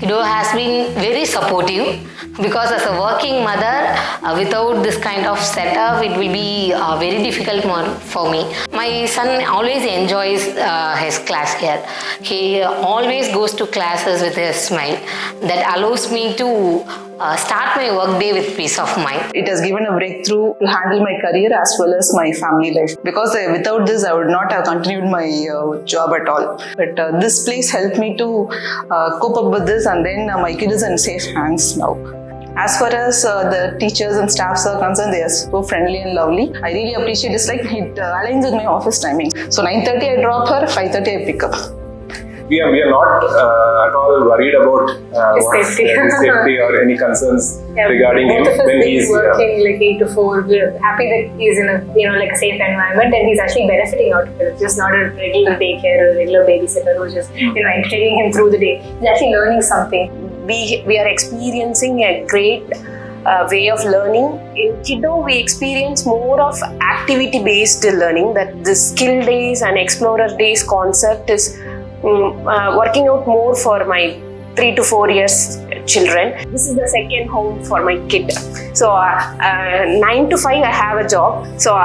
Kido has been very supportive because as a working mother, without this kind of setup, it will be a very difficult one for me. My son always enjoys his class here. He always goes to classes with a smile. That allows me to start my work day with peace of mind. It has given a breakthrough to handle my career as well as my family life. Because without this, I would not have continued my job at all. But this place helped me to cope up with this, and then my kid is in safe hands now. As far as the teachers and staffs are concerned, they are so friendly and lovely. I really appreciate it. It aligns with my office timing. So 9:30 I drop her, 5:30 I pick up. We are not at all worried about his safety or any concerns regarding him when he's working like 8 to 4. We're happy that he's in a safe environment, and he's actually benefiting out of it. It's just not a regular daycare or a regular babysitter who's just entertaining him through the day. He's actually learning something. We are experiencing a great way of learning. In Kido, we experience more of activity-based learning. That the skill days and explorer days concept is working out more for my 3 to 4 years children. This is the second home for my kid. So 9 to 5 I have a job. So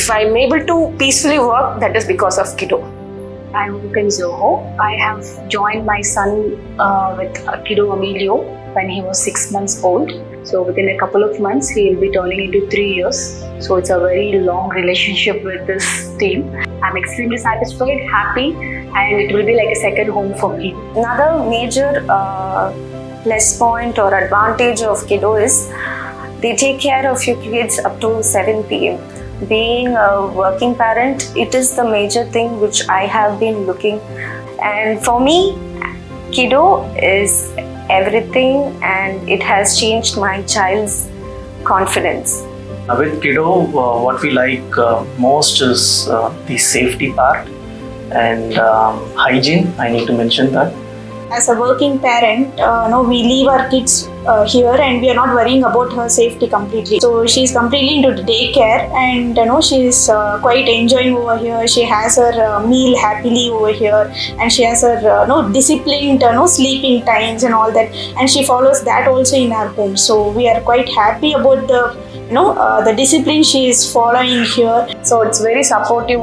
if I'm able to peacefully work, that is because of Kido. I work in Zoho. I have joined my son with Kido Amelio when he was 6 months old. So within a couple of months, he will be turning into 3 years. So it's a very long relationship with this team. I'm extremely satisfied, happy, and it will be like a second home for me. Another major plus point or advantage of Kido is they take care of your kids up to 7 p.m. Being a working parent, it is the major thing which I have been looking. And for me, Kido is everything, and it has changed my child's confidence. With Kido, what we like most is the safety part and hygiene. I need to mention that. As a working parent, we leave our kids here, and we are not worrying about her safety completely. So she's completely into the daycare, and she's quite enjoying over here. She has her meal happily over here, and she has her disciplined sleeping times and all that, and she follows that also in our home. So we are quite happy about the discipline she is following here. So it's very supportive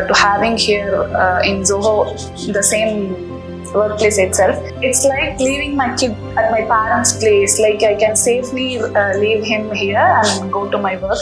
to having here in Zoho, the same workplace itself. It's like leaving my kid at my parents' place. Like I can safely leave him here and go to my work.